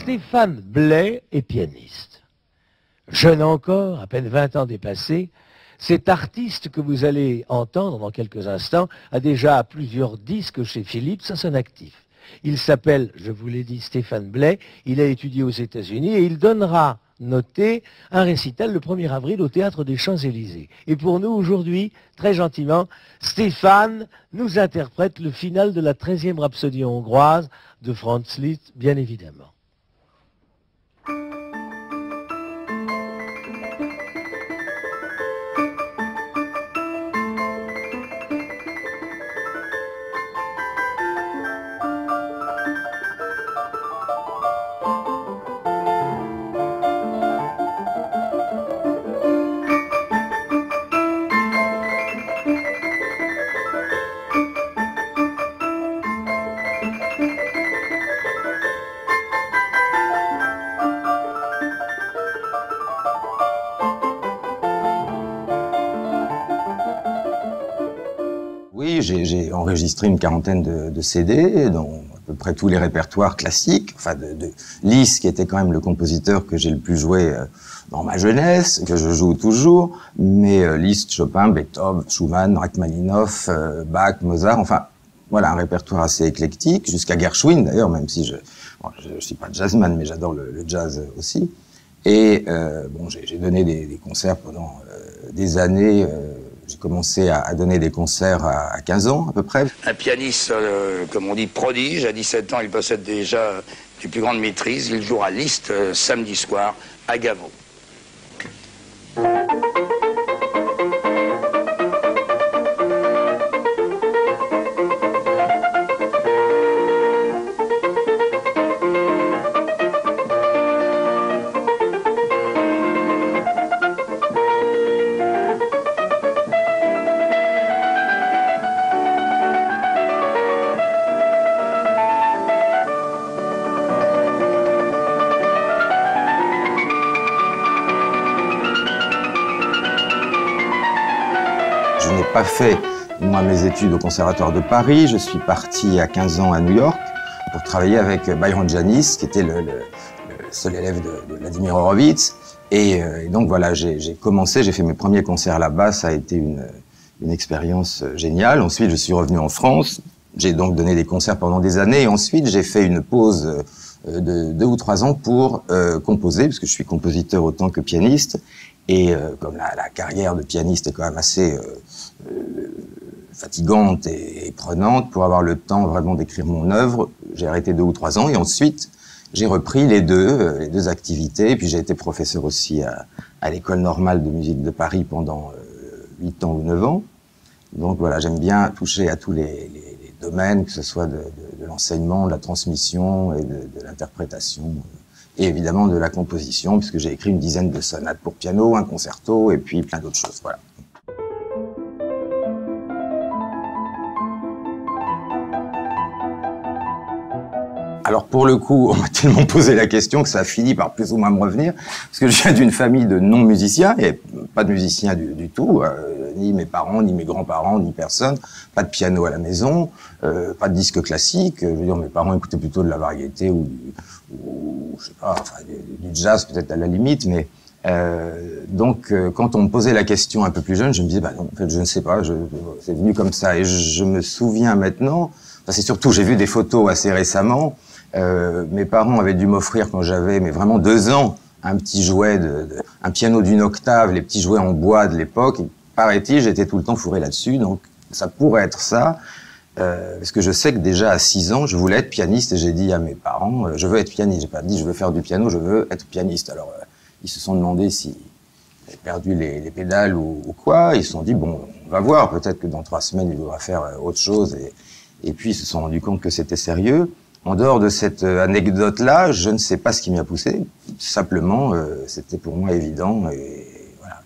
Stéphane Blais est pianiste. Jeune encore, à peine 20 ans dépassés, cet artiste que vous allez entendre dans quelques instants a déjà plusieurs disques chez Philips à son actif. Il s'appelle, je vous l'ai dit, Stéphane Blais. Il a étudié aux États-Unis et il donnera, notez, un récital le 1er avril au Théâtre des Champs-Élysées. Et pour nous, aujourd'hui, très gentiment, Stéphane nous interprète le final de la 13e rhapsodie hongroise de Franz Liszt, bien évidemment. Oui, j'ai enregistré une quarantaine de CD, dont à peu près tous les répertoires classiques, enfin de Liszt, qui était quand même le compositeur que j'ai le plus joué dans ma jeunesse, que je joue toujours, mais Liszt, Chopin, Beethoven, Schumann, Rachmaninoff, Bach, Mozart, enfin voilà, un répertoire assez éclectique, jusqu'à Gershwin d'ailleurs, même si je suis pas jazzman, mais j'adore le jazz aussi. Et bon, j'ai donné des concerts pendant des années. J'ai commencé à donner des concerts à 15 ans, à peu près. Un pianiste, comme on dit, prodige. À 17 ans, il possède déjà les plus grandes maîtrises. Il jouera Liszt samedi soir à Gaveau. Je n'ai pas fait, moi, mes études au Conservatoire de Paris. Je suis parti à 15 ans à New York pour travailler avec Byron Janis, qui était le seul élève de Vladimir Horowitz. Et donc voilà, j'ai fait mes premiers concerts là-bas. Ça a été une expérience géniale. Ensuite, je suis revenu en France. J'ai donc donné des concerts pendant des années. Et ensuite, j'ai fait une pause de 2 ou 3 ans pour composer, parce que je suis compositeur autant que pianiste. Et comme la carrière de pianiste est quand même assez fatigante et prenante, pour avoir le temps vraiment d'écrire mon œuvre, j'ai arrêté 2 ou 3 ans. Et ensuite, j'ai repris les deux activités. Et puis j'ai été professeur aussi à l'École normale de musique de Paris pendant 8 ans ou 9 ans. Donc voilà, j'aime bien toucher à tous les domaines, que ce soit de l'enseignement, de la transmission et de l'interprétation. Et évidemment de la composition, puisque j'ai écrit une dizaine de sonates pour piano, un concerto, et puis plein d'autres choses, voilà. Alors pour le coup, on m'a tellement posé la question que ça a fini par plus ou moins me revenir, parce que je viens d'une famille de non-musiciens, et pas de musiciens du tout, ni mes parents, ni mes grands-parents, ni personne, pas de piano à la maison, pas de disque classique. Je veux dire, mes parents écoutaient plutôt de la variété ou je sais pas, enfin, du jazz peut-être à la limite, mais donc quand on me posait la question un peu plus jeune, je me disais bah non, en fait je ne sais pas, c'est venu comme ça. Et je me souviens maintenant, enfin, c'est surtout, j'ai vu des photos assez récemment. Mes parents avaient dû m'offrir quand j'avais mais vraiment 2 ans un petit jouet, un piano d'1 octave, les petits jouets en bois de l'époque. Paraît-il, j'étais tout le temps fourré là-dessus, donc ça pourrait être ça. Parce que je sais que déjà à 6 ans, je voulais être pianiste et j'ai dit à mes parents, je veux être pianiste. J'ai pas dit je veux faire du piano, je veux être pianiste. Alors ils se sont demandé si j'avais perdu les pédales ou quoi. Ils se sont dit bon, on va voir. Peut-être que dans 3 semaines il voudra faire autre chose. Et puis ils se sont rendus compte que c'était sérieux. En dehors de cette anecdote-là, je ne sais pas ce qui m'y a poussé. Simplement, c'était pour moi évident. Et voilà.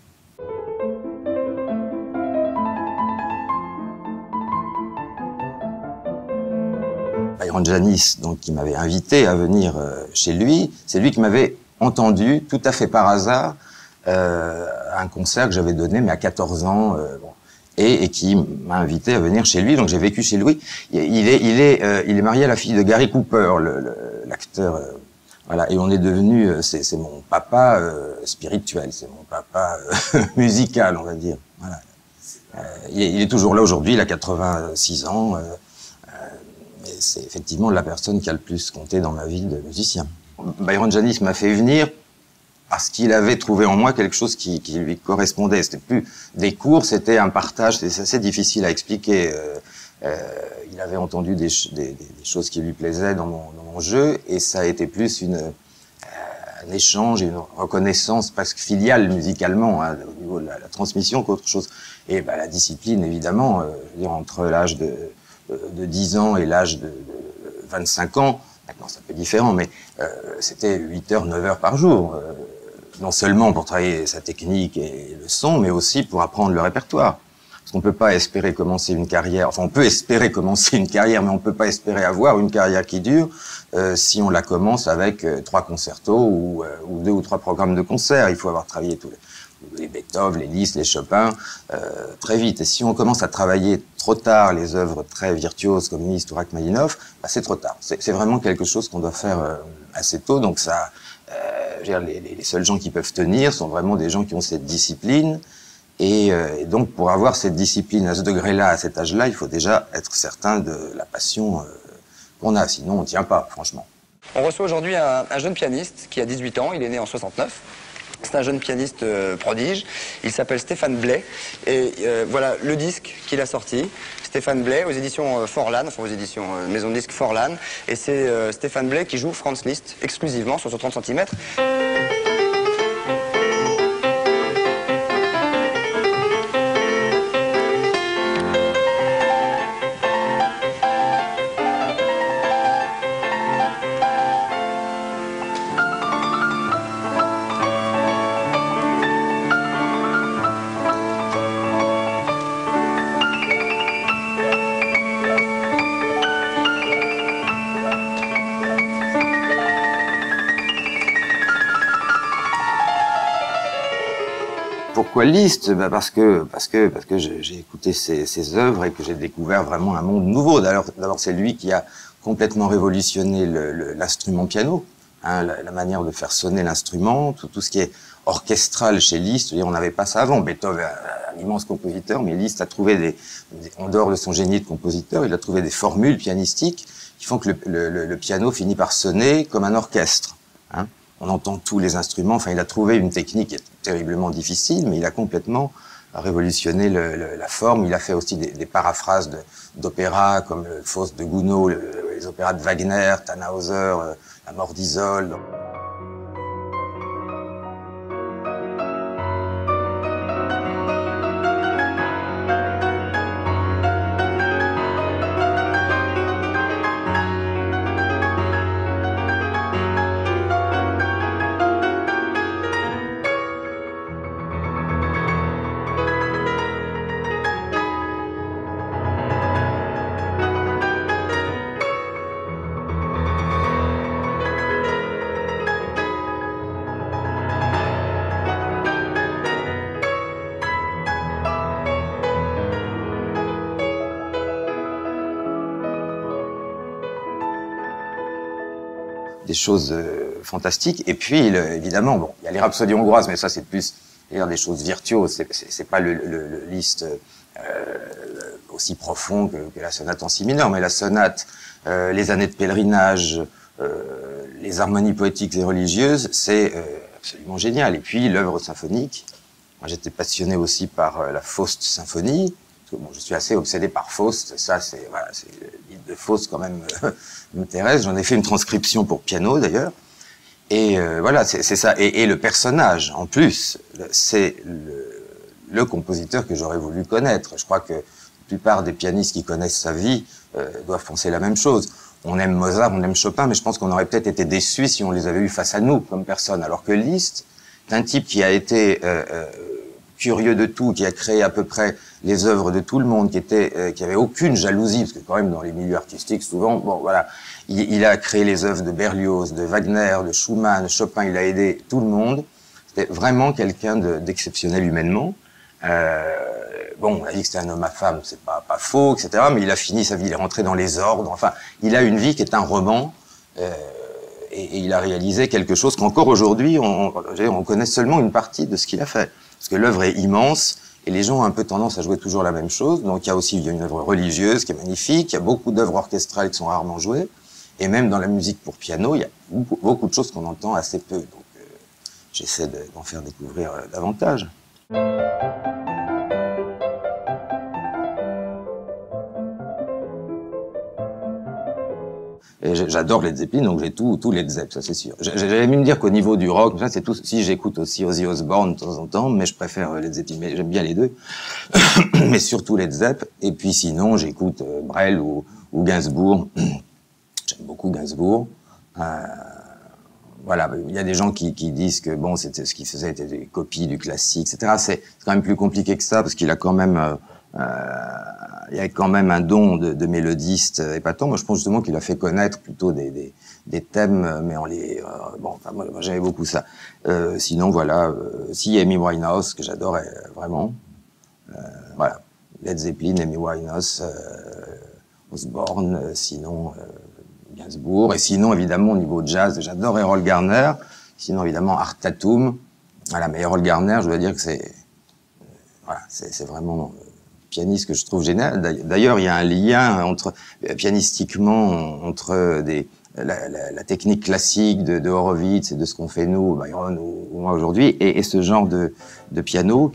Byron Janis, donc, qui m'avait invité à venir chez lui, c'est lui qui m'avait entendu, tout à fait par hasard, à un concert que j'avais donné, mais à 14 ans, bon, et qui m'a invité à venir chez lui. Donc j'ai vécu chez lui. Il est marié à la fille de Gary Cooper, l'acteur Voilà, et on est devenu, c'est mon papa spirituel, c'est mon papa musical, on va dire. Voilà. Il est toujours là aujourd'hui, il a 86 ans, mais c'est effectivement la personne qui a le plus compté dans ma vie de musicien. Byron Janis m'a fait venir parce qu'il avait trouvé en moi quelque chose qui lui correspondait. C'était plus des cours, c'était un partage, c'est assez difficile à expliquer. Il avait entendu des choses qui lui plaisaient dans mon jeu, et ça a été plus un échange et une reconnaissance presque filiale musicalement, hein, au niveau de la transmission qu'autre chose. Et bah, la discipline, évidemment, je veux dire, entre l'âge de 10 ans et l'âge de 25 ans, maintenant c'est un peu différent, mais c'était 8 heures, 9 heures par jour. Non seulement pour travailler sa technique et le son, mais aussi pour apprendre le répertoire. Parce qu'on ne peut pas espérer commencer une carrière, enfin on peut espérer commencer une carrière, mais on ne peut pas espérer avoir une carrière qui dure si on la commence avec 3 concertos ou 2 ou 3 programmes de concert. Il faut avoir travaillé tous les Beethoven, les Liszt, les Chopin, très vite. Et si on commence à travailler trop tard les œuvres très virtuoses comme Liszt ou Rachmaninoff, bah c'est trop tard. C'est vraiment quelque chose qu'on doit faire assez tôt, donc ça... je veux dire, les seuls gens qui peuvent tenir sont vraiment des gens qui ont cette discipline. Et donc, pour avoir cette discipline à ce degré-là, à cet âge-là, il faut déjà être certain de la passion qu'on a. Sinon, on ne tient pas, franchement. On reçoit aujourd'hui un jeune pianiste qui a 18 ans. Il est né en 69. C'est un jeune pianiste prodige. Il s'appelle Stéphane Blais. Et voilà le disque qu'il a sorti. Stéphane Blais aux éditions Forlan, enfin aux éditions Maison de disque Forlan. Et c'est Stéphane Blais qui joue Franz Liszt exclusivement sur ce 30 cm. Pourquoi Liszt? Bah parce que j'ai écouté ses œuvres et que j'ai découvert vraiment un monde nouveau. D'abord, c'est lui qui a complètement révolutionné l'instrument piano, hein, la manière de faire sonner l'instrument, tout ce qui est orchestral chez Liszt. On n'avait pas ça avant. Beethoven, un immense compositeur, mais Liszt a trouvé en dehors de son génie de compositeur, il a trouvé des formules pianistiques qui font que le piano finit par sonner comme un orchestre, hein. On entend tous les instruments. Enfin, il a trouvé une technique qui est terriblement difficile, mais il a complètement révolutionné la forme. Il a fait aussi des paraphrases d'opéras comme le Faust de Gounod, les opéras de Wagner, Tannhäuser, La mort d'Isolde. Des choses fantastiques. Et puis, évidemment, bon, il y a les rhapsodies hongroises, mais ça, c'est plus des choses virtuoses. C'est pas le Liszt aussi profond que la sonate en si mineur, mais la sonate, les années de pèlerinage, les harmonies poétiques et religieuses, c'est absolument génial. Et puis, l'œuvre symphonique. Moi, j'étais passionné aussi par la Faust symphonie. Bon, je suis assez obsédé par Faust, ça c'est voilà, le livre de Faust quand même m'intéresse. J'en ai fait une transcription pour piano d'ailleurs. Et voilà, c'est ça. Et le personnage, en plus, c'est le compositeur que j'aurais voulu connaître. Je crois que la plupart des pianistes qui connaissent sa vie doivent penser la même chose. On aime Mozart, on aime Chopin, mais je pense qu'on aurait peut-être été déçus si on les avait eus face à nous comme personne. Alors que Liszt, c'est un type qui a été curieux de tout, qui a créé à peu près les œuvres de tout le monde, qui avait aucune jalousie, parce que quand même dans les milieux artistiques, souvent, bon voilà, il a créé les œuvres de Berlioz, de Wagner, de Schumann, de Chopin, il a aidé tout le monde. C'était vraiment quelqu'un d'exceptionnel humainement. Bon, on a dit que c'était un homme à femme, c'est pas faux, etc. Mais il a fini sa vie, il est rentré dans les ordres. Enfin, il a une vie qui est un roman. et il a réalisé quelque chose qu'encore aujourd'hui, on connaît seulement une partie de ce qu'il a fait. Parce que l'œuvre est immense, et les gens ont un peu tendance à jouer toujours la même chose. Donc il y a une œuvre religieuse qui est magnifique, il y a beaucoup d'œuvres orchestrales qui sont rarement jouées, et même dans la musique pour piano, il y a beaucoup de choses qu'on entend assez peu. Donc j'essaie d'en faire découvrir davantage. J'adore Led Zeppelin, donc j'ai tout Led Zeppelin, ça c'est sûr. J'allais même dire qu'au niveau du rock, ça c'est tout. Si j'écoute aussi Ozzy Osbourne de temps en temps, mais je préfère Led Zeppelin, mais j'aime bien les deux. Mais surtout Led Zeppelin. Et puis sinon, j'écoute Brel ou Gainsbourg. J'aime beaucoup Gainsbourg. Voilà, il y a des gens qui disent que bon, ce qu'il faisait était des copies du classique, etc. C'est quand même plus compliqué que ça parce qu'il a quand même il y a quand même un don de mélodiste épatant. Moi, je pense justement qu'il a fait connaître plutôt des thèmes, mais en les... bon, enfin, moi j'aimais beaucoup ça. Sinon, voilà, si Amy Winehouse, que j'adore vraiment. Voilà, Led Zeppelin, Amy Winehouse, Osbourne, sinon Gainsbourg. Et sinon, évidemment, au niveau jazz, j'adore Errol Garner. Sinon, évidemment, Art Tatum. Voilà, mais Errol Garner, je dois dire que voilà, c'est vraiment... pianiste que je trouve génial. D'ailleurs, il y a un lien pianistiquement entre la technique classique de Horowitz et de ce qu'on fait nous, Byron ou moi aujourd'hui, et ce genre de piano,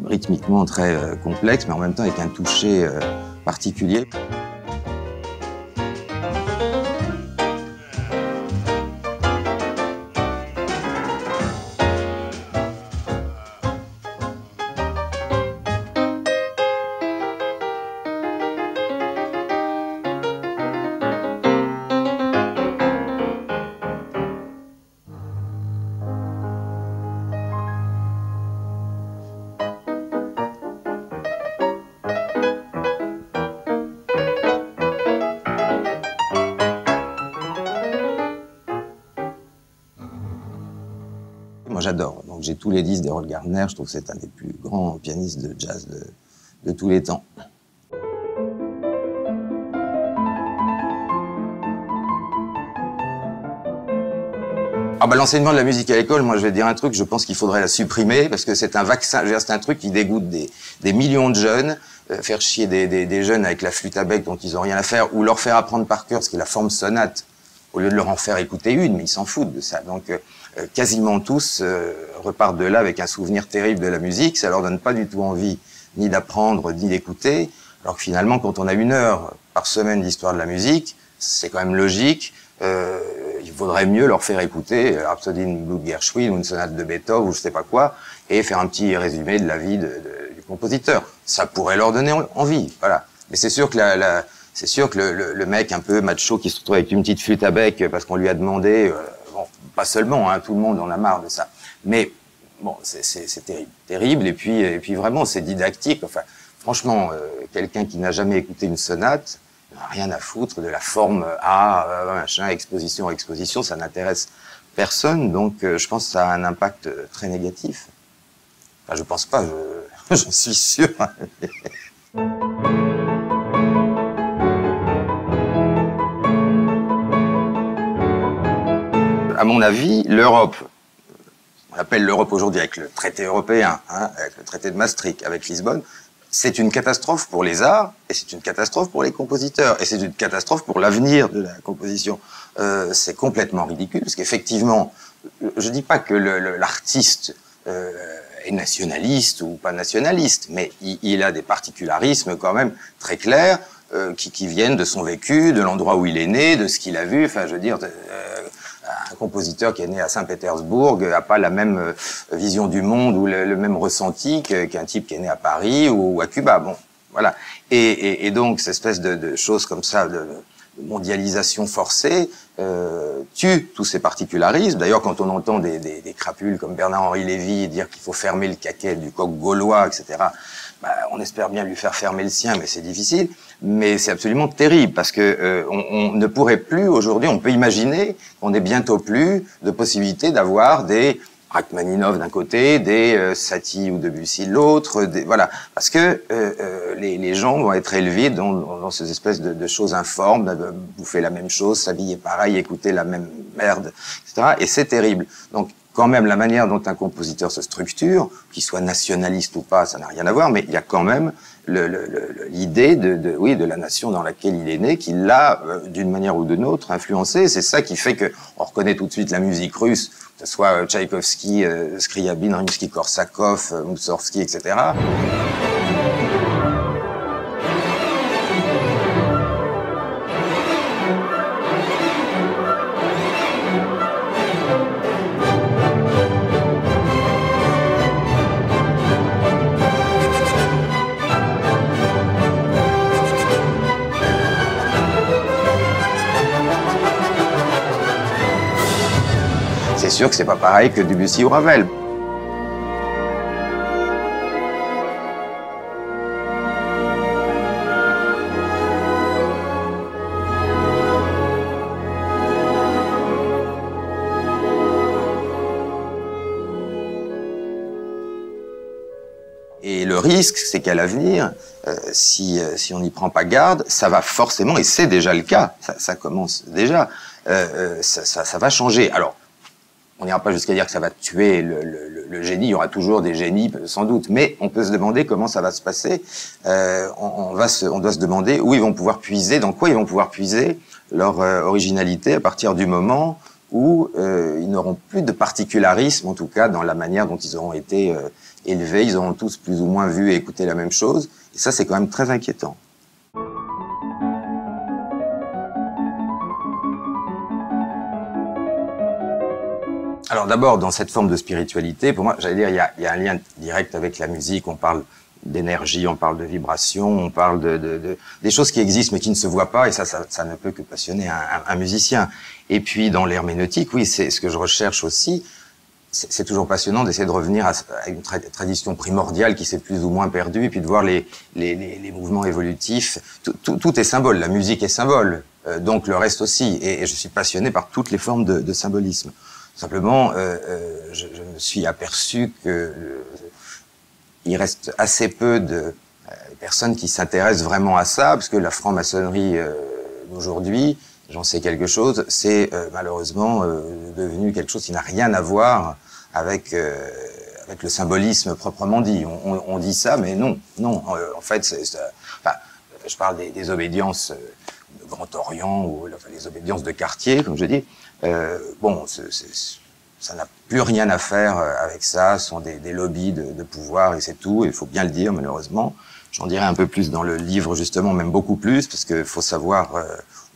rythmiquement très complexe, mais en même temps avec un toucher particulier. Moi, j'adore. Donc, j'ai tous les disques d'Errol Garner. Je trouve que c'est un des plus grands pianistes de jazz de tous les temps. Ah bah, l'enseignement de la musique à l'école, moi, je vais dire un truc, je pense qu'il faudrait la supprimer parce que c'est un vaccin. Je veux dire, c'est un truc qui dégoûte des millions de jeunes. Faire chier des jeunes avec la flûte à bec dont ils n'ont rien à faire, ou leur faire apprendre par cœur ce qui est la forme sonate, au lieu de leur en faire écouter une, mais ils s'en foutent de ça. Donc, quasiment tous repartent de là avec un souvenir terrible de la musique. Ça leur donne pas du tout envie ni d'apprendre, ni d'écouter. Alors que finalement, quand on a 1 heure par semaine d'histoire de la musique, c'est quand même logique. Il vaudrait mieux leur faire écouter Rhapsody in Blue de Gershwin ou une sonate de Beethoven ou je sais pas quoi, et faire un petit résumé de la vie du compositeur. Ça pourrait leur donner envie, voilà. Mais c'est sûr que c'est sûr que le mec un peu macho qui se retrouve avec une petite flûte à bec parce qu'on lui a demandé, bon, pas seulement, hein, tout le monde en a marre de ça. Mais bon, c'est terrible, terrible. Et puis vraiment, c'est didactique. Enfin, franchement, quelqu'un qui n'a jamais écouté une sonate n'a rien à foutre de la forme A, machin, exposition, ça n'intéresse personne. Donc, je pense que ça a un impact très négatif. Enfin, je pense pas, j'en suis sûr. À mon avis, l'Europe, on appelle l'Europe aujourd'hui avec le traité européen, hein, avec le traité de Maastricht, avec Lisbonne, c'est une catastrophe pour les arts et c'est une catastrophe pour les compositeurs et c'est une catastrophe pour l'avenir de la composition. C'est complètement ridicule parce qu'effectivement, je dis pas que l'artiste est nationaliste ou pas nationaliste, mais il a des particularismes quand même très clairs qui viennent de son vécu, de l'endroit où il est né, de ce qu'il a vu. Enfin, je veux dire, un compositeur qui est né à Saint-Pétersbourg n'a pas la même vision du monde ou le même ressenti qu'un type qui est né à Paris ou à Cuba. Bon, voilà. Et donc, cette espèce de choses comme ça, de mondialisation forcée, tue tous ces particularismes. D'ailleurs, quand on entend des crapules comme Bernard-Henri Lévy dire qu'il faut fermer le caquet du coq gaulois, etc., bah, on espère bien lui faire fermer le sien, mais c'est difficile. Mais c'est absolument terrible parce que on ne pourrait plus aujourd'hui, on peut imaginer qu'on n'ait bientôt plus de possibilité d'avoir des Rachmaninov d'un côté, des Satie ou Debussy de l'autre, voilà, parce que les gens vont être élevés dans ces espèces de choses informes, bouffer la même chose, s'habiller pareil, écouter la même merde, etc. Et c'est terrible. Donc quand même la manière dont un compositeur se structure, qu'il soit nationaliste ou pas, ça n'a rien à voir, mais il y a quand même l'idée de la nation dans laquelle il est né, qui l'a, d'une manière ou d'une autre, influencé. C'est ça qui fait que on reconnaît tout de suite la musique russe, que ce soit Tchaïkovski, Scriabine, Rimsky-Korsakov, Moussorgsky, etc. C'est sûr que c'est pas pareil que Debussy ou Ravel. Et le risque, c'est qu'à l'avenir, si on n'y prend pas garde, ça va forcément, et c'est déjà le cas, ça commence déjà, ça va changer. Alors, on n'ira pas jusqu'à dire que ça va tuer le génie, il y aura toujours des génies, sans doute, mais on peut se demander comment ça va se passer. On doit se demander où ils vont pouvoir puiser, dans quoi ils vont pouvoir puiser leur originalité à partir du moment où ils n'auront plus de particularisme, en tout cas dans la manière dont ils auront été élevés. Ils auront tous plus ou moins vu et écouté la même chose, et ça c'est quand même très inquiétant. Alors d'abord, dans cette forme de spiritualité, pour moi, j'allais dire, il y a un lien direct avec la musique. On parle d'énergie, on parle de vibration, on parle des choses qui existent mais qui ne se voient pas, et ça ne peut que passionner un musicien. Et puis dans l'herméneutique, oui, c'est ce que je recherche aussi. C'est toujours passionnant d'essayer de revenir à une tradition primordiale qui s'est plus ou moins perdue, et puis de voir les mouvements évolutifs. Tout est symbole, la musique est symbole, donc le reste aussi. Et je suis passionné par toutes les formes de symbolisme. Simplement, je me suis aperçu que il reste assez peu de personnes qui s'intéressent vraiment à ça, parce que la franc-maçonnerie d'aujourd'hui, j'en sais quelque chose, c'est malheureusement devenu quelque chose qui n'a rien à voir avec le symbolisme proprement dit. On dit ça, mais non. En fait, enfin, je parle des obédiences de Grand Orient, ou enfin, les obédiences de quartier, comme je dis. Bon, ça n'a plus rien à faire avec ça. Ce sont des lobbies de pouvoir, et c'est tout. Il faut bien le dire, malheureusement. J'en dirai un peu plus dans le livre, justement, même beaucoup plus, parce qu'il faut savoir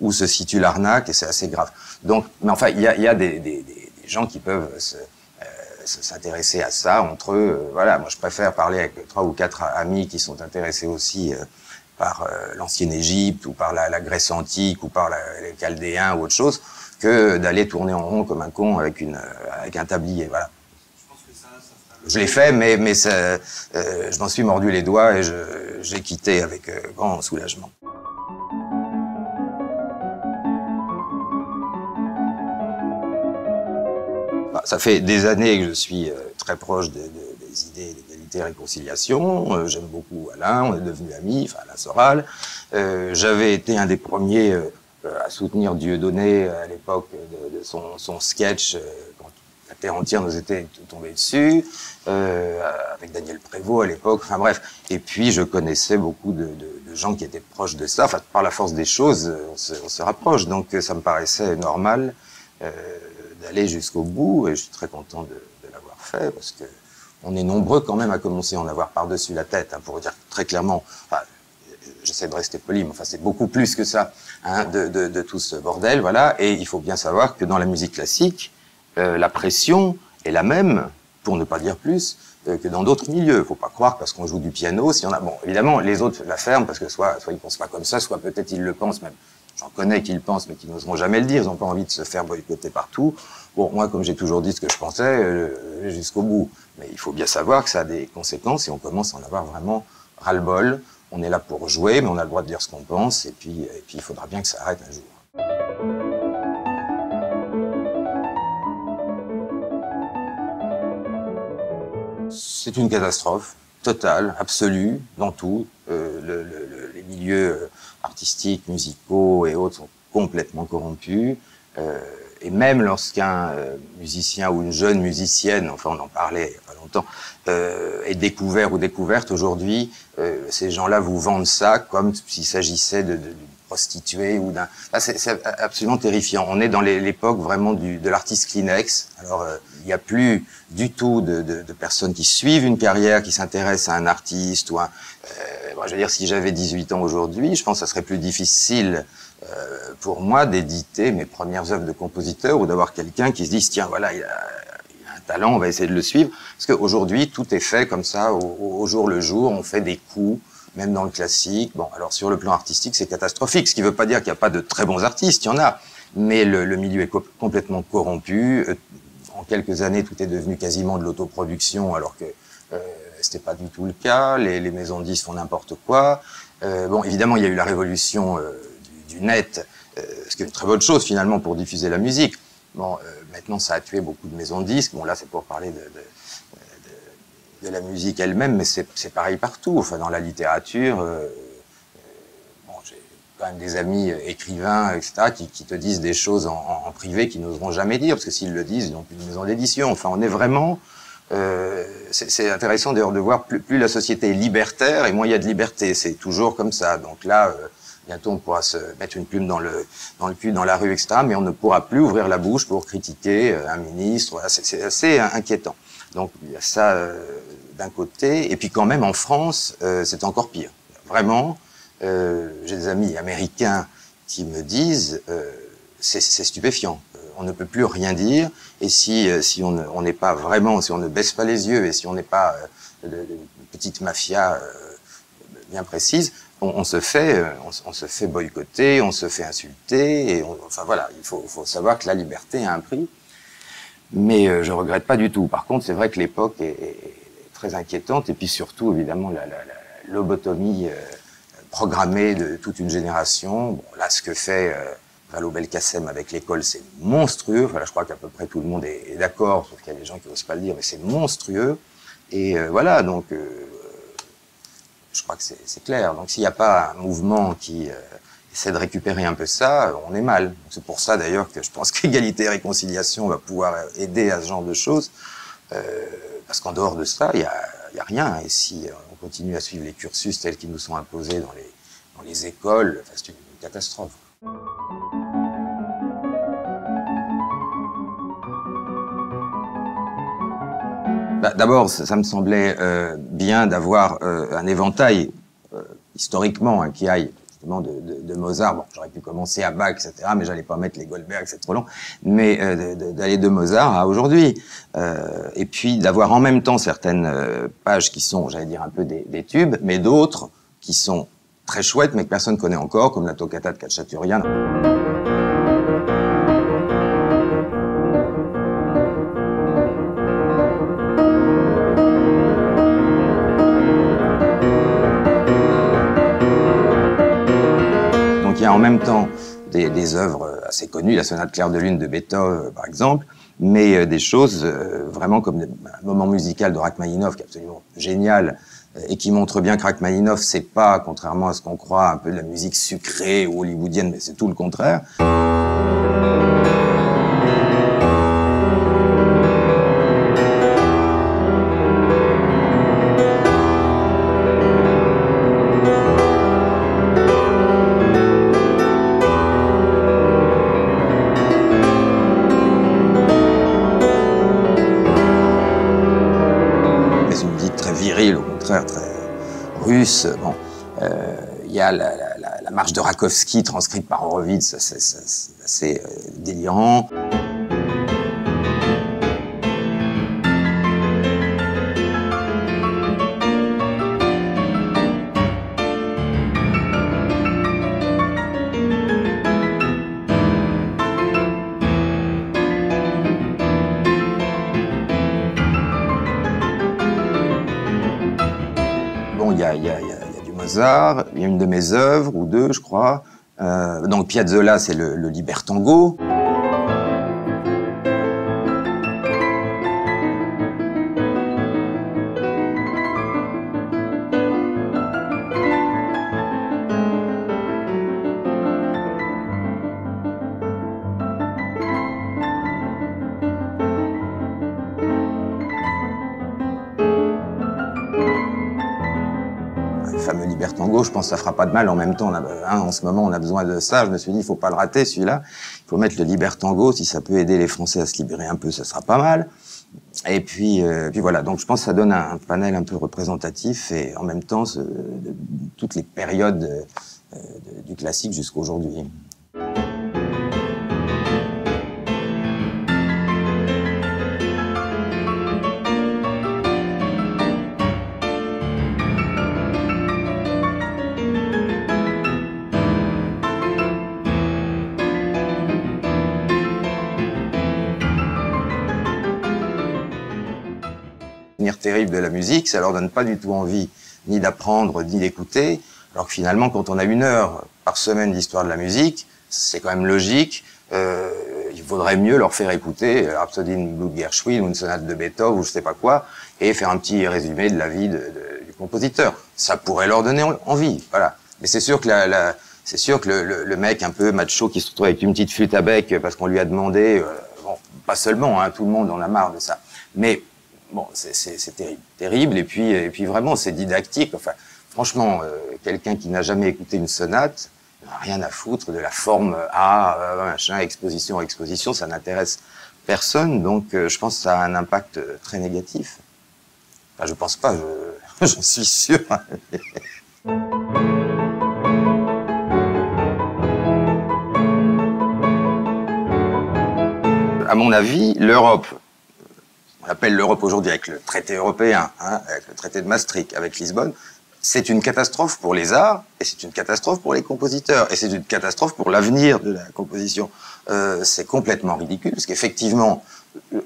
où se situe l'arnaque, et c'est assez grave. Donc, mais enfin, il y a des gens qui peuvent s'intéresser à ça entre eux. Voilà, moi, je préfère parler avec 3 ou 4 amis qui sont intéressés aussi par l'ancienne Égypte, ou par la Grèce antique, ou par les Chaldéens, ou autre chose, que d'aller tourner en rond comme un con avec un tablier. Voilà. Je l'ai fait, mais je m'en suis mordu les doigts, et j'ai quitté avec grand soulagement. Ça fait des années que je suis très proche des idées d'égalité et réconciliation. J'aime beaucoup Alain, on est devenus amis, enfin Alain Soral. J'avais été un des premiers à soutenir Dieudonné à l'époque de son sketch, quand la terre entière nous était tombée dessus, avec Daniel Prévost à l'époque, enfin bref. Et puis je connaissais beaucoup de gens qui étaient proches de ça. Enfin, par la force des choses, on se rapproche. Donc ça me paraissait normal d'aller jusqu'au bout, et je suis très content de l'avoir fait, parce que on est nombreux quand même à commencer à en avoir par-dessus la tête, hein, pour dire très clairement. Enfin, j'essaie de rester poli, mais enfin c'est beaucoup plus que ça, hein, de tout ce bordel, voilà. Et il faut bien savoir que dans la musique classique, la pression est la même, pour ne pas dire plus, que dans d'autres milieux. Faut pas croire que parce qu'on joue du piano, si on a, bon, évidemment, les autres la ferment parce que soit ils pensent pas comme ça, soit peut-être ils le pensent même. J'en connais qui le pensent, mais qui n'oseront jamais le dire. Ils n'ont pas envie de se faire boycotter partout. Bon, moi, comme j'ai toujours dit ce que je pensais, jusqu'au bout. Mais il faut bien savoir que ça a des conséquences, et on commence à en avoir vraiment ras-le-bol. On est là pour jouer, mais on a le droit de dire ce qu'on pense, et puis il faudra bien que ça arrête un jour. C'est une catastrophe totale, absolue, dans tout. Les milieux artistiques, musicaux et autres sont complètement corrompus. Et même lorsqu'un musicien ou une jeune musicienne, enfin on en parlait il n'y a pas longtemps, est découvert ou découverte aujourd'hui, ces gens-là vous vendent ça comme s'il s'agissait d'une prostituée ou d'un... C'est absolument terrifiant. On est dans l'époque vraiment de l'artiste Kleenex. Alors il n'y a plus du tout de personnes qui suivent une carrière, qui s'intéressent à un artiste ou je veux dire, si j'avais 18 ans aujourd'hui, je pense que ça serait plus difficile pour moi d'éditer mes premières œuvres de compositeur ou d'avoir quelqu'un qui se dise tiens voilà il a un talent, on va essayer de le suivre, parce qu'aujourd'hui tout est fait comme ça au jour le jour, on fait des coups même dans le classique. Bon, alors sur le plan artistique c'est catastrophique, ce qui ne veut pas dire qu'il n'y a pas de très bons artistes, il y en a, mais le milieu est complètement corrompu. En quelques années tout est devenu quasiment de l'autoproduction alors que c'était pas du tout le cas, les maisons de disques font n'importe quoi. Bon, évidemment il y a eu la révolution du net, ce qui est une très bonne chose finalement pour diffuser la musique. Bon, maintenant ça a tué beaucoup de maisons de disques. Bon là c'est pour parler de la musique elle-même, mais c'est pareil partout. Enfin dans la littérature, bon, j'ai quand même des amis écrivains, etc., qui te disent des choses en privé qu'ils n'oseront jamais dire, parce que s'ils le disent, ils n'ont plus de maison d'édition. Enfin on est vraiment... c'est intéressant d'ailleurs de voir plus la société est libertaire et moins il y a de liberté. C'est toujours comme ça. Donc là... bientôt, on pourra se mettre une plume dans le cul, dans la rue, etc. Mais on ne pourra plus ouvrir la bouche pour critiquer un ministre. Voilà, c'est assez inquiétant. Donc, il y a ça d'un côté. Et puis, quand même, en France, c'est encore pire. Vraiment, j'ai des amis américains qui me disent c'est stupéfiant. On ne peut plus rien dire. Et si on n'est pas vraiment, si on ne baisse pas les yeux et si on n'est pas de petite mafia bien précise, on se fait boycotter, on se fait insulter, et enfin voilà, il faut savoir que la liberté a un prix, mais je regrette pas du tout. Par contre, c'est vrai que l'époque est très inquiétante, et puis surtout, évidemment, la lobotomie programmée de toute une génération. Bon, là, ce que fait Vallaud-Belkacem avec l'école, c'est monstrueux. Enfin, là, je crois qu'à peu près tout le monde est d'accord, sauf qu'il y a des gens qui n'osent pas le dire, mais c'est monstrueux. Et voilà, donc... je crois que c'est clair. Donc s'il n'y a pas un mouvement qui essaie de récupérer un peu ça, on est mal. C'est pour ça d'ailleurs que je pense qu'égalité et réconciliation va pouvoir aider à ce genre de choses, parce qu'en dehors de ça, il y a rien. Et si on continue à suivre les cursus tels qu'ils nous sont imposés dans les écoles, enfin, c'est une catastrophe. Bah, d'abord, ça me semblait bien d'avoir un éventail, historiquement, hein, qui aille justement de Mozart. Bon, j'aurais pu commencer à Bach, etc., mais j'allais pas mettre les Goldberg, c'est trop long. Mais d'aller de Mozart à aujourd'hui. Et puis d'avoir en même temps certaines pages qui sont, j'allais dire, un peu des tubes, mais d'autres qui sont très chouettes, mais que personne ne connaît encore, comme la Toccata de Khatchaturian. Il y a en même temps des œuvres assez connues, la Sonate Clair de Lune de Beethoven, par exemple, mais des choses vraiment comme un moment musical de Rachmaninov qui est absolument génial et qui montre bien que Rachmaninov, c'est pas, contrairement à ce qu'on croit, un peu de la musique sucrée ou hollywoodienne, mais c'est tout le contraire. Au contraire, très russe. Bon, il y a la marche de Rakovski transcrite par Horowitz, c'est assez délirant. Il y a du Mozart, il y a une de mes œuvres, ou deux, je crois. Donc Piazzolla, c'est le Libertango. tango, je pense que ça fera pas de mal. En même temps, en ce moment, on a besoin de ça. Je me suis dit, il faut pas le rater, celui-là. Il faut mettre le Libertango. Si ça peut aider les Français à se libérer un peu, ça sera pas mal. Et puis voilà. Donc, je pense que ça donne un panel un peu représentatif et en même temps, de toutes les périodes du classique jusqu'à aujourd'hui. Terrible de la musique, ça leur donne pas du tout envie ni d'apprendre ni d'écouter, alors que finalement quand on a 1 heure par semaine d'histoire de la musique, c'est quand même logique, il vaudrait mieux leur faire écouter Rhapsody in Blue de Gershwin ou une sonate de Beethoven ou je sais pas quoi, et faire un petit résumé de la vie du compositeur. Ça pourrait leur donner envie, voilà. Mais c'est sûr que le mec un peu macho qui se retrouve avec une petite flûte à bec parce qu'on lui a demandé, bon, pas seulement, hein, tout le monde en a marre de ça, mais bon, c'est terrible, et puis vraiment, c'est didactique. Enfin, franchement, quelqu'un qui n'a jamais écouté une sonate, n'a rien à foutre de la forme machin, exposition, ça n'intéresse personne, donc je pense que ça a un impact très négatif. Enfin, je pense pas, j'en suis sûr. À mon avis, l'Europe, on appelle l'Europe aujourd'hui avec le traité européen, hein, avec le traité de Maastricht, avec Lisbonne, c'est une catastrophe pour les arts, et c'est une catastrophe pour les compositeurs, et c'est une catastrophe pour l'avenir de la composition. C'est complètement ridicule, parce qu'effectivement,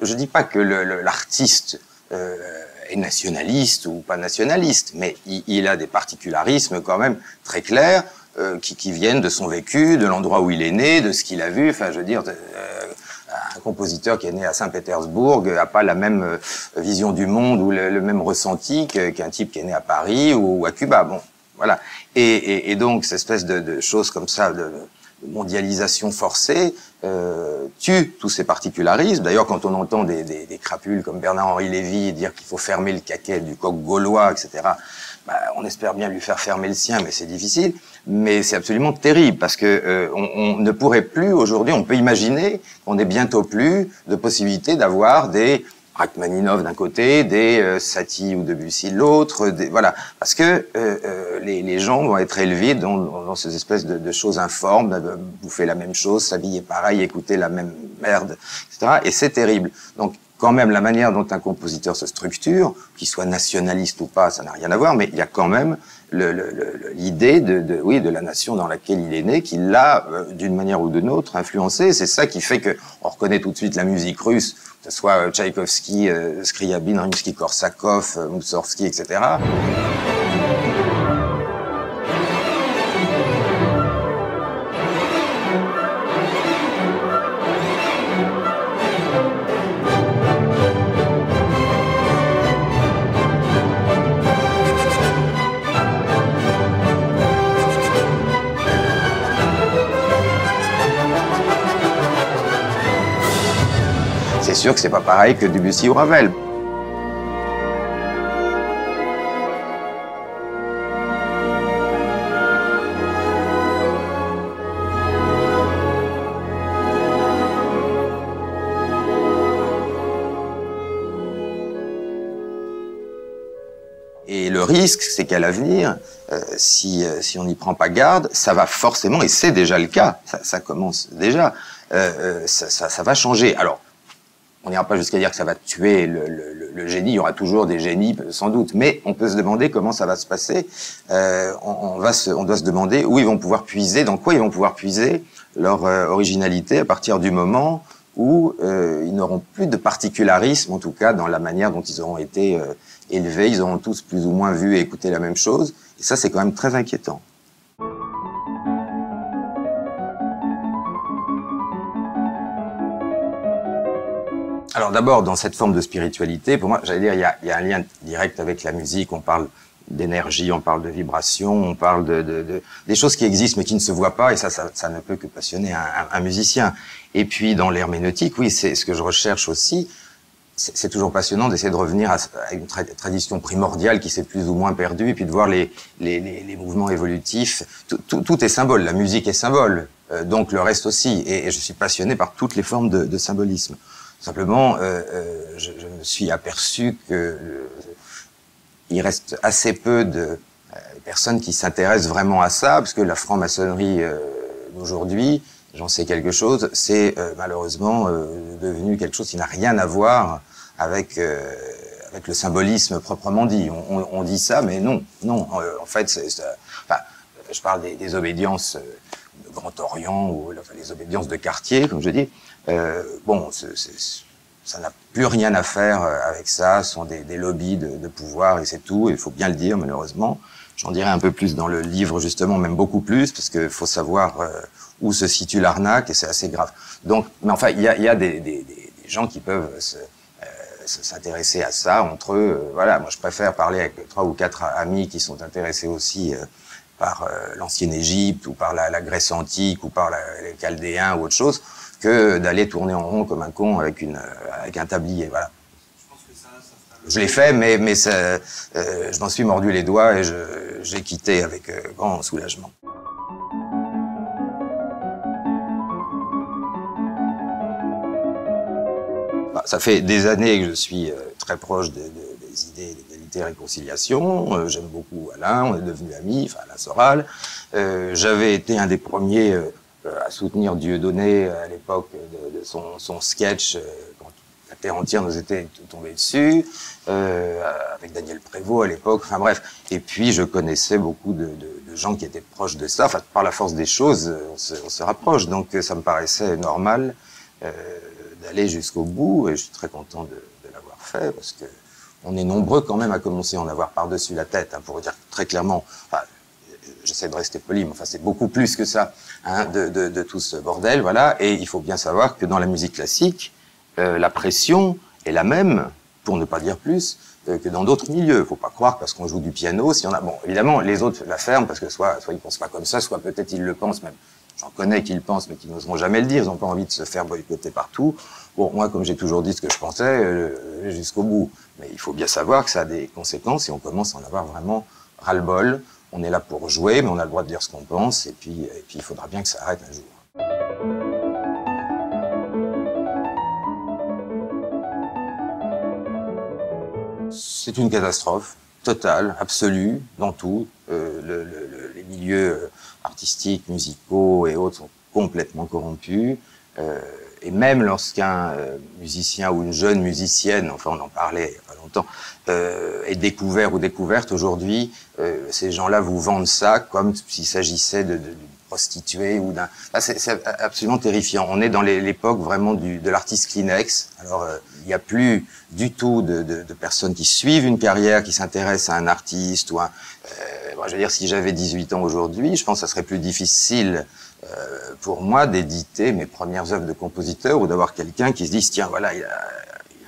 je dis pas que l'artiste est nationaliste ou pas nationaliste, mais il a des particularismes quand même très clairs, qui viennent de son vécu, de l'endroit où il est né, de ce qu'il a vu, enfin je veux dire... un compositeur qui est né à Saint-Pétersbourg n'a pas la même vision du monde ou le même ressenti qu'un type qui est né à Paris ou à Cuba. Bon, voilà. Et donc, cette espèce de choses comme ça, de mondialisation forcée, tue tous ces particularismes. D'ailleurs, quand on entend des crapules comme Bernard-Henri Lévy dire qu'il faut fermer le caquet du coq gaulois, etc., bah, on espère bien lui faire fermer le sien, mais c'est difficile. Mais c'est absolument terrible parce que on ne pourrait plus aujourd'hui, on peut imaginer qu'on n'ait bientôt plus de possibilité d'avoir des Rachmaninov d'un côté, des Satie ou Debussy de l'autre, voilà, parce que les gens vont être élevés dans ces espèces de choses informes, bouffer la même chose, s'habiller pareil, écouter la même merde, etc. Et c'est terrible. Donc quand même la manière dont un compositeur se structure, qu'il soit nationaliste ou pas, ça n'a rien à voir, mais il y a quand même l'idée de la nation dans laquelle il est né, qui l'a, d'une manière ou d'une autre, influencé. C'est ça qui fait que on reconnaît tout de suite la musique russe, que ce soit Tchaïkovski, Scriabine, Rimsky-Korsakov, Moussorgsky, etc. C'est sûr que c'est pas pareil que Debussy ou Ravel. Et le risque, c'est qu'à l'avenir, si on n'y prend pas garde, ça va forcément, et c'est déjà le cas, ça commence déjà, ça va changer. Alors, on n'ira pas jusqu'à dire que ça va tuer le génie, il y aura toujours des génies, sans doute, mais on peut se demander comment ça va se passer. On doit se demander où ils vont pouvoir puiser, dans quoi ils vont pouvoir puiser leur originalité à partir du moment où ils n'auront plus de particularisme, en tout cas dans la manière dont ils auront été élevés. Ils auront tous plus ou moins vu et écouté la même chose, et ça c'est quand même très inquiétant. Alors d'abord, dans cette forme de spiritualité, pour moi, j'allais dire, il y a un lien direct avec la musique. On parle d'énergie, on parle de vibration, on parle des choses qui existent mais qui ne se voient pas, et ça ne peut que passionner un musicien. Et puis dans l'herméneutique, oui, c'est ce que je recherche aussi, c'est toujours passionnant d'essayer de revenir à une tradition primordiale qui s'est plus ou moins perdue, et puis de voir les mouvements évolutifs. Tout est symbole, la musique est symbole, donc le reste aussi. Et je suis passionné par toutes les formes de symbolisme. Simplement, je me suis aperçu que il reste assez peu de personnes qui s'intéressent vraiment à ça, parce que la franc-maçonnerie d'aujourd'hui, j'en sais quelque chose, c'est malheureusement devenu quelque chose qui n'a rien à voir avec le symbolisme proprement dit. On dit ça, mais non. En fait, enfin, je parle des obédiences de Grand Orient, ou enfin, les obédiences de quartier, comme je dis. Bon, ça n'a plus rien à faire avec ça. Ce sont des lobbies de pouvoir, et c'est tout. Il faut bien le dire, malheureusement. J'en dirai un peu plus dans le livre, justement, même beaucoup plus, parce qu'il faut savoir où se situe l'arnaque, et c'est assez grave. Donc, mais enfin, il y a des gens qui peuvent s'intéresser à ça entre eux. Voilà, moi je préfère parler avec 3 ou 4 amis qui sont intéressés aussi par l'ancienne Égypte, ou par la Grèce antique, ou par les Chaldéens, ou autre chose, que d'aller tourner en rond comme un con avec un tablier. Voilà. Je l'ai fait, mais je m'en suis mordu les doigts, et j'ai quitté avec grand soulagement. Ça fait des années que je suis très proche des idées d'égalité et réconciliation. J'aime beaucoup Alain, on est devenus amis, enfin Alain Soral. J'avais été un des premiers à soutenir Dieudonné à l'époque de son sketch, quand la terre entière nous était tombée dessus, avec Daniel Prévost à l'époque, enfin bref. Et puis je connaissais beaucoup de gens qui étaient proches de ça. Enfin, par la force des choses, on se rapproche. Donc ça me paraissait normal d'aller jusqu'au bout, et je suis très content de l'avoir fait, parce que on est nombreux quand même à commencer à en avoir par-dessus la tête, hein, pour dire très clairement, enfin, j'essaie de rester poli, mais enfin c'est beaucoup plus que ça, hein, de tout ce bordel, voilà. Et il faut bien savoir que dans la musique classique, la pression est la même, pour ne pas dire plus, que dans d'autres milieux. Faut pas croire parce qu'on joue du piano, s'il y en a, bon, évidemment, les autres la ferment parce que soit ils pensent pas comme ça, soit peut-être ils le pensent même. J'en connais qui le pensent, mais qui n'oseront jamais le dire. Ils n'ont pas envie de se faire boycotter partout. Bon, moi, comme j'ai toujours dit ce que je pensais, jusqu'au bout. Mais il faut bien savoir que ça a des conséquences, et on commence à en avoir vraiment ras-le-bol. On est là pour jouer, mais on a le droit de dire ce qu'on pense, et puis il faudra bien que ça arrête un jour. C'est une catastrophe totale, absolue, dans tout. Les milieux artistiques, musicaux et autres sont complètement corrompus. Et même lorsqu'un musicien ou une jeune musicienne, enfin on en parlait il n'y a pas longtemps, est découvert ou découverte aujourd'hui, ces gens-là vous vendent ça comme s'il s'agissait d'une prostituée ou d'un... C'est absolument terrifiant. On est dans l'époque vraiment de l'artiste Kleenex. Alors il n'y a plus du tout de personnes qui suivent une carrière, qui s'intéressent à un artiste ou un... Moi, je veux dire, si j'avais 18 ans aujourd'hui, je pense que ça serait plus difficile pour moi d'éditer mes premières œuvres de compositeur, ou d'avoir quelqu'un qui se dise tiens voilà il a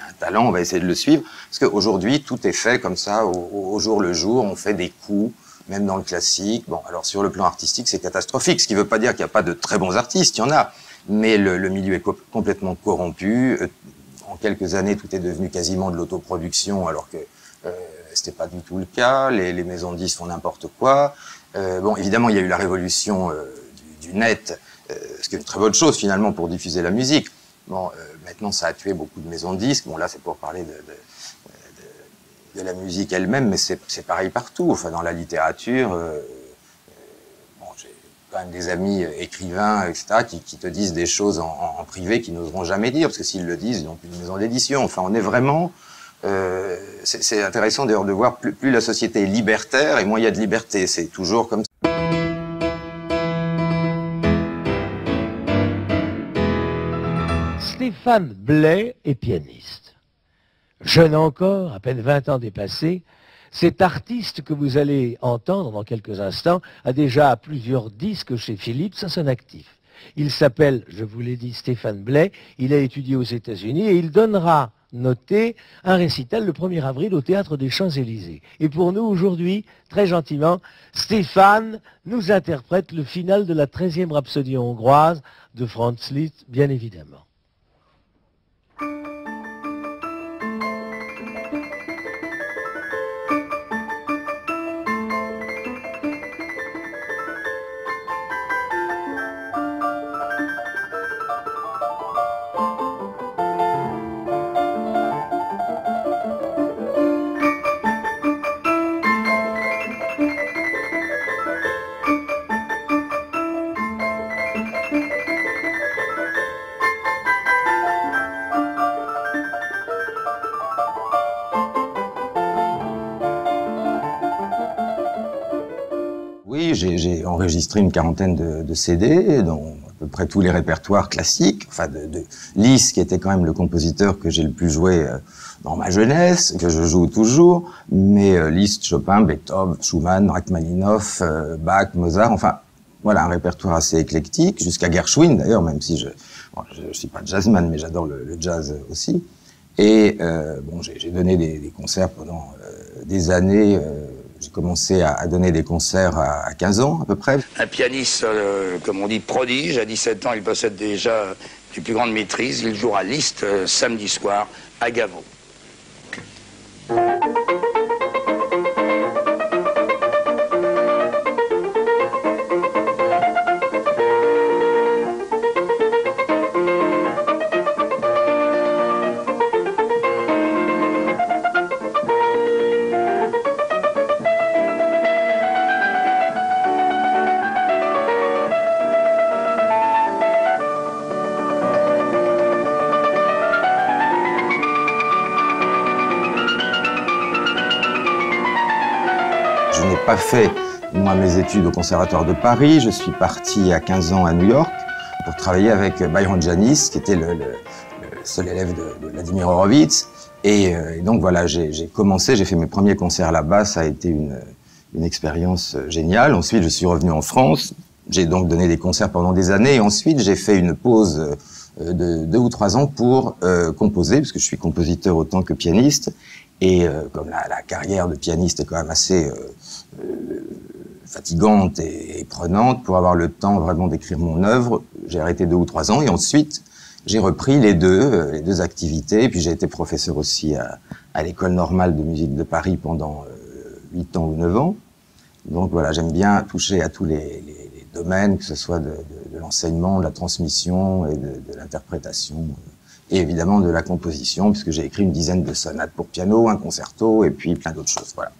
un talent, on va essayer de le suivre, parce qu'aujourd'hui tout est fait comme ça au jour le jour, on fait des coups, même dans le classique. Bon, alors sur le plan artistique c'est catastrophique, ce qui ne veut pas dire qu'il n'y a pas de très bons artistes, il y en a, mais le milieu est complètement corrompu. En quelques années tout est devenu quasiment de l'autoproduction, alors que c'était pas du tout le cas. Les maisons de disques font n'importe quoi. Bon, évidemment il y a eu la révolution du net, ce qui est une très bonne chose finalement pour diffuser la musique. Bon, maintenant ça a tué beaucoup de maisons de disques. Bon là c'est pour parler de la musique elle-même, mais c'est pareil partout. Enfin dans la littérature, bon, j'ai quand même des amis écrivains, etc., qui te disent des choses en privé qu'ils n'oseront jamais dire, parce que s'ils le disent, ils n'ont plus de maison d'édition. Enfin on est vraiment... c'est intéressant d'ailleurs de voir, plus la société est libertaire et moins il y a de liberté. C'est toujours comme ça. Stéphane Blais est pianiste. Jeune encore, à peine 20 ans dépassés, cet artiste que vous allez entendre dans quelques instants a déjà plusieurs disques chez Philips à son actif. Il s'appelle, je vous l'ai dit, Stéphane Blais. Il a étudié aux États-Unis et il donnera, notez, un récital le 1er avril au Théâtre des Champs-Élysées. Et pour nous, aujourd'hui, très gentiment, Stéphane nous interprète le final de la 13e rhapsodie hongroise de Franz Liszt, bien évidemment. j'ai enregistré une quarantaine de CD, dont à peu près tous les répertoires classiques, enfin de Liszt, qui était quand même le compositeur que j'ai le plus joué dans ma jeunesse, que je joue toujours, mais Liszt, Chopin, Beethoven, Schumann, Rachmaninoff, Bach, Mozart, enfin voilà, un répertoire assez éclectique, jusqu'à Gershwin d'ailleurs, même si je suis pas jazzman, mais j'adore le jazz aussi. Et bon, j'ai donné des concerts pendant des années. J'ai commencé à donner des concerts à 15 ans à peu près. Un pianiste, comme on dit, prodige. À 17 ans, il possède déjà les plus grandes maîtrises. Il jouera Liszt samedi soir à Gaveau. Je n'ai pas fait, moi, mes études au Conservatoire de Paris. Je suis parti à 15 ans à New York pour travailler avec Byron Janis, qui était le seul élève de Vladimir Horowitz. Et donc voilà, j'ai commencé, j'ai fait mes premiers concerts là-bas. Ça a été une expérience géniale. Ensuite, je suis revenu en France. J'ai donc donné des concerts pendant des années. Et ensuite, j'ai fait une pause de 2 ou 3 ans pour composer, parce que je suis compositeur autant que pianiste. Et comme la carrière de pianiste est quand même assez fatigante et prenante, pour avoir le temps vraiment d'écrire mon œuvre, j'ai arrêté 2 ou 3 ans et ensuite j'ai repris les deux activités. Et puis j'ai été professeur aussi à l'École normale de musique de Paris pendant 8 ans ou 9 ans. Donc voilà, j'aime bien toucher à tous les domaines, que ce soit de l'enseignement, de la transmission et de l'interprétation. Et évidemment de la composition, puisque j'ai écrit une dizaine de sonates pour piano, un concerto, et puis plein d'autres choses, voilà.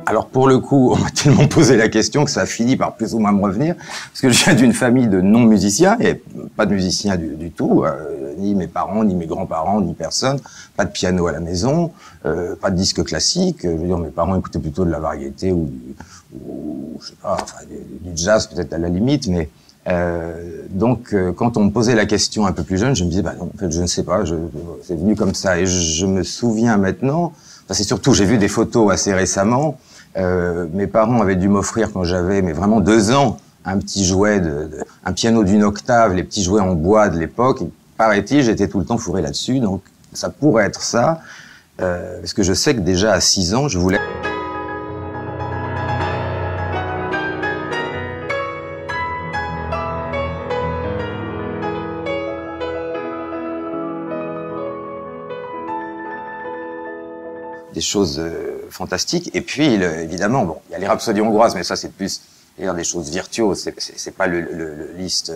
Alors pour le coup, on m'a tellement posé la question que ça a fini par plus ou moins me revenir, parce que je viens d'une famille de non-musiciens, et pas de musiciens du tout, ni mes parents, ni mes grands-parents, ni personne, pas de piano à la maison, pas de disque classique. Je veux dire, mes parents écoutaient plutôt de la variété ou je sais pas, enfin, du jazz peut-être à la limite, mais donc quand on me posait la question un peu plus jeune, je me disais bah non, en fait je ne sais pas, c'est venu comme ça. Et je me souviens maintenant, enfin, c'est surtout j'ai vu des photos assez récemment. Mes parents avaient dû m'offrir quand j'avais mais vraiment 2 ans un petit jouet, un piano d'1 octave, les petits jouets en bois de l'époque. Paraît-il, j'étais tout le temps fourré là-dessus, donc ça pourrait être ça, parce que je sais que déjà à 6 ans, je voulais... des choses fantastiques. Et puis, évidemment, bon, il y a les rhapsodies hongroises, mais ça, c'est plus des choses virtuoses. C'est pas le Liszt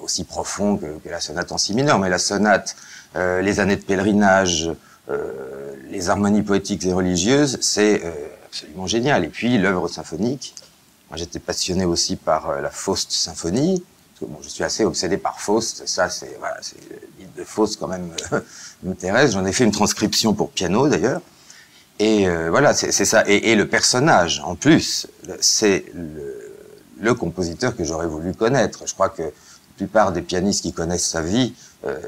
aussi profond que la sonate en si mineur, mais la sonate, les années de pèlerinage, les harmonies poétiques et religieuses, c'est absolument génial. Et puis, l'œuvre symphonique. Moi, j'étais passionné aussi par la Faust symphonie. Bon, je suis assez obsédé par Faust, ça c'est voilà, l'île de Faust quand même m'intéresse. J'en ai fait une transcription pour piano d'ailleurs. Et voilà, c'est ça. Et le personnage, en plus, c'est le compositeur que j'aurais voulu connaître. Je crois que la plupart des pianistes qui connaissent sa vie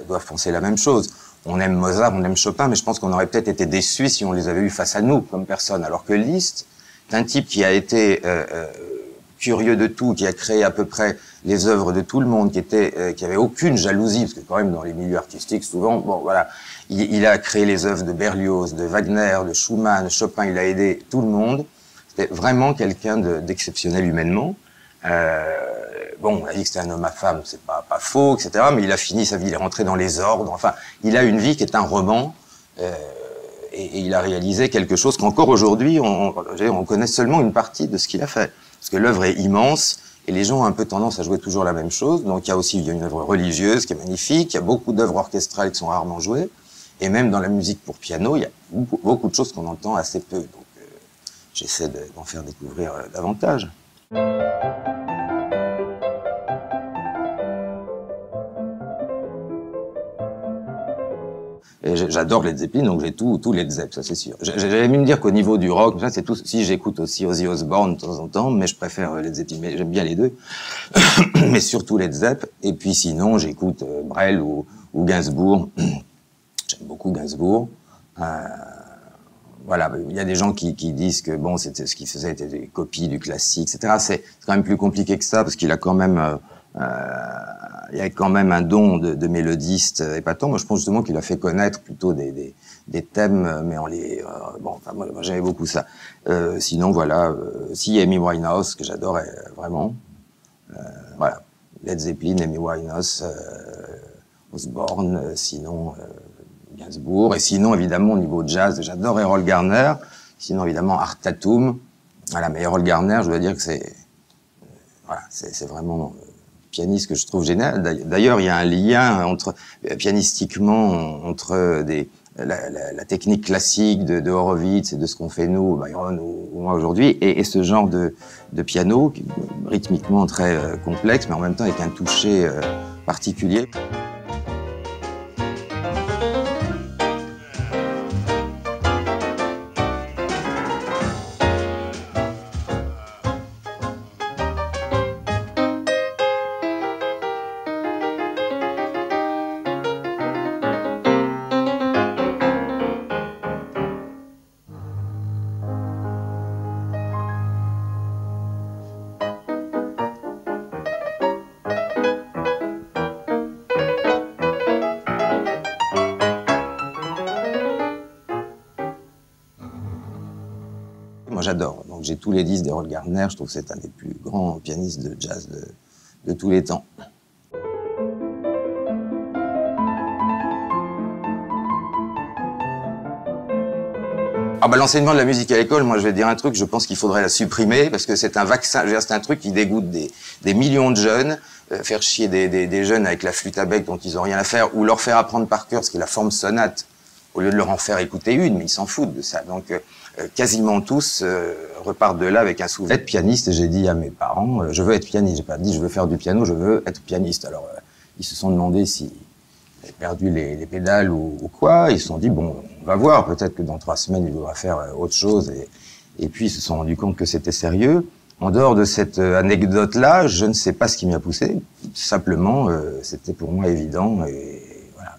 doivent penser la même chose. On aime Mozart, on aime Chopin, mais je pense qu'on aurait peut-être été déçus si on les avait eus face à nous comme personne. Alors que Liszt, c'est un type qui a été curieux de tout, qui a créé à peu près les œuvres de tout le monde, qui avait aucune jalousie, parce que quand même dans les milieux artistiques, souvent, bon voilà, il a créé les œuvres de Berlioz, de Wagner, de Schumann, de Chopin, il a aidé tout le monde. C'était vraiment quelqu'un d'exceptionnel humainement. Bon, on a dit que c'était un homme à femme, c'est pas faux, etc. Mais il a fini sa vie, il est rentré dans les ordres. Enfin, il a une vie qui est un roman. Et il a réalisé quelque chose qu'encore aujourd'hui, on connaît seulement une partie de ce qu'il a fait. Parce que l'œuvre est immense, et les gens ont un peu tendance à jouer toujours la même chose. Donc il y a une œuvre religieuse qui est magnifique, il y a beaucoup d'œuvres orchestrales qui sont rarement jouées, et même dans la musique pour piano, il y a beaucoup de choses qu'on entend assez peu. Donc j'essaie d'en faire découvrir davantage. Et j'adore Led Zeppelin, donc j'ai tout Led Zeppelin, ça c'est sûr. J'allais même dire qu'au niveau du rock, c'est tout. Si j'écoute aussi Ozzy Osbourne de temps en temps, mais je préfère Led Zeppelin, mais j'aime bien les deux. Mais surtout Led Zeppelin. Et puis sinon, j'écoute Brel ou Gainsbourg. J'aime beaucoup Gainsbourg. Voilà, il y a des gens qui disent que bon, c'était ce qu'il faisait était des copies du classique, etc. C'est quand même plus compliqué que ça parce qu'il a quand même, il y a quand même un don de mélodiste épatant. Moi, je pense justement qu'il a fait connaître plutôt des thèmes, mais en les, bon, enfin, moi j'aimais beaucoup ça. Sinon, voilà, si Amy Winehouse que j'adore vraiment, voilà, Led Zeppelin, Amy Winehouse, Osbourne, sinon. Gainsbourg, et sinon, évidemment, au niveau jazz, j'adore Errol Garner, sinon, évidemment, Art Tatum, voilà, mais Errol Garner, je dois dire que c'est, voilà, c'est vraiment pianiste que je trouve génial. D'ailleurs, il y a un lien entre, pianistiquement, entre la technique classique de Horowitz et de ce qu'on fait nous, Byron ou moi aujourd'hui, et ce genre de piano, rythmiquement très complexe, mais en même temps avec un toucher particulier. Moi, j'adore. Donc, j'ai tous les disques d'Errol Garner. Je trouve que c'est un des plus grands pianistes de jazz de tous les temps. Ah bah, l'enseignement de la musique à l'école, moi, je vais dire un truc, je pense qu'il faudrait la supprimer parce que c'est un vaccin. Je veux dire, c'est un truc qui dégoûte des millions de jeunes. Faire chier des jeunes avec la flûte à bec dont ils n'ont rien à faire ou leur faire apprendre par cœur ce qui est la forme sonate au lieu de leur en faire écouter une, mais ils s'en foutent de ça. Donc, quasiment tous repartent de là avec un souvenir. Être pianiste, j'ai dit à mes parents, je veux être pianiste. J'ai pas dit je veux faire du piano, je veux être pianiste. Alors, ils se sont demandé si j'avais perdu les pédales ou quoi. Ils se sont dit, bon, on va voir, peut-être que dans 3 semaines, il voudra faire autre chose. Et puis, ils se sont rendus compte que c'était sérieux. En dehors de cette anecdote-là, je ne sais pas ce qui m'y a poussé. Simplement, c'était pour moi évident. Et voilà.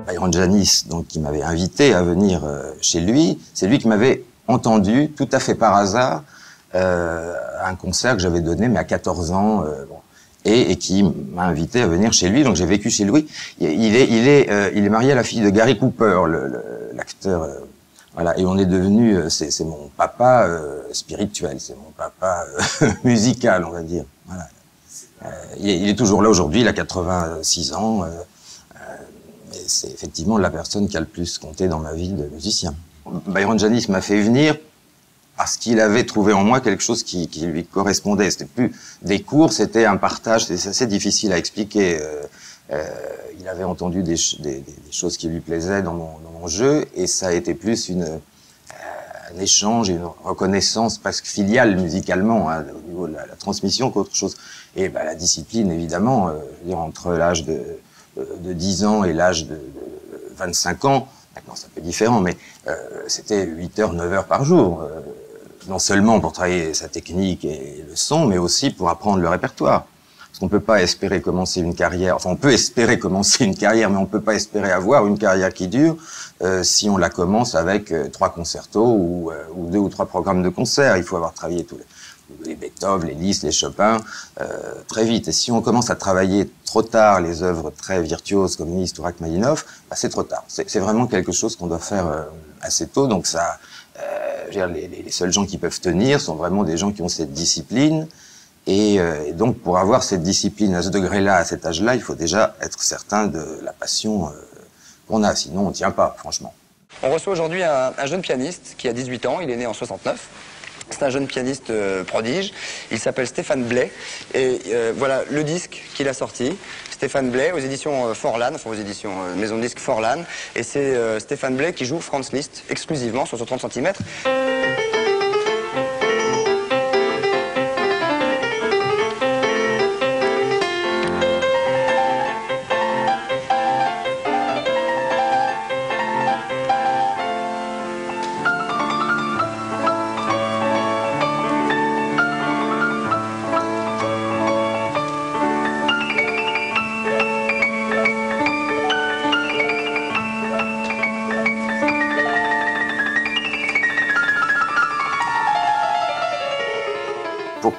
Byron Janis, donc, qui m'avait invité à venir chez lui, c'est lui qui m'avait entendu, tout à fait par hasard, à un concert que j'avais donné, mais à 14 ans, bon, et qui m'a invité à venir chez lui. Donc j'ai vécu chez lui. Il est marié à la fille de Gary Cooper, l'acteur. Voilà, et on est devenu, c'est mon papa spirituel, c'est mon papa musical, on va dire. Voilà. Il est toujours là aujourd'hui, il a 86 ans. Mais c'est effectivement la personne qui a le plus compté dans ma vie de musicien. Byron Janis m'a fait venir parce qu'il avait trouvé en moi quelque chose qui lui correspondait. C'était plus des cours, c'était un partage. C'est assez difficile à expliquer. Il avait entendu des choses qui lui plaisaient dans mon jeu, et ça a été plus un échange, une reconnaissance presque filiale musicalement, hein, au niveau de la transmission qu'autre chose. Et bah, la discipline, évidemment, je veux dire, entre l'âge de 10 ans et l'âge de 25 ans, maintenant c'est un peu différent, mais c'était 8 heures, 9 heures par jour. Non seulement pour travailler sa technique et le son, mais aussi pour apprendre le répertoire. Parce qu'on ne peut pas espérer commencer une carrière, enfin on peut espérer commencer une carrière, mais on ne peut pas espérer avoir une carrière qui dure si on la commence avec 3 concertos ou 2 ou 3 programmes de concert. Il faut avoir travaillé tous les Beethoven, les Liszt, les Chopin, très vite. Et si on commence à travailler trop tard les œuvres très virtuoses comme Liszt ou Rachmaninoff, bah c'est trop tard. C'est vraiment quelque chose qu'on doit faire assez tôt, donc ça... je veux dire, les seuls gens qui peuvent tenir sont vraiment des gens qui ont cette discipline. Et donc, pour avoir cette discipline à ce degré-là, à cet âge-là, il faut déjà être certain de la passion qu'on a. Sinon, on ne tient pas, franchement. On reçoit aujourd'hui un jeune pianiste qui a 18 ans. Il est né en 69. C'est un jeune pianiste prodige. Il s'appelle Stéphane Blais. Et voilà le disque qu'il a sorti. Stéphane Blais aux éditions Forlan, enfin aux éditions Maison de Disque Forlan. Et c'est Stéphane Blais qui joue Franz Liszt exclusivement sur ce 30 cm.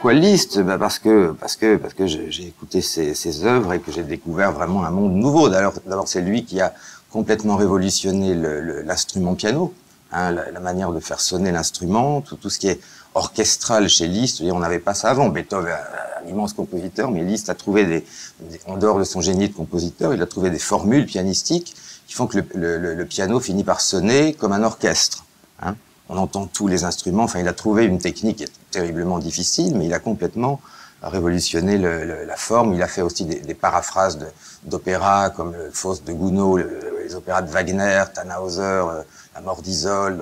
Pourquoi Liszt? Parce que j'ai écouté ses œuvres et que j'ai découvert vraiment un monde nouveau. D'abord, c'est lui qui a complètement révolutionné l'instrument piano, hein, la manière de faire sonner l'instrument, tout ce qui est orchestral chez Liszt. On n'avait pas ça avant. Beethoven, un immense compositeur, mais Liszt a trouvé en dehors de son génie de compositeur, il a trouvé des formules pianistiques qui font que le piano finit par sonner comme un orchestre. Hein. On entend tous les instruments. Enfin, il a trouvé une technique qui est terriblement difficile, mais il a complètement révolutionné la forme. Il a fait aussi des paraphrases d'opéras comme le Faust de Gounod, les opéras de Wagner, Tannhäuser, La mort d'Isolde.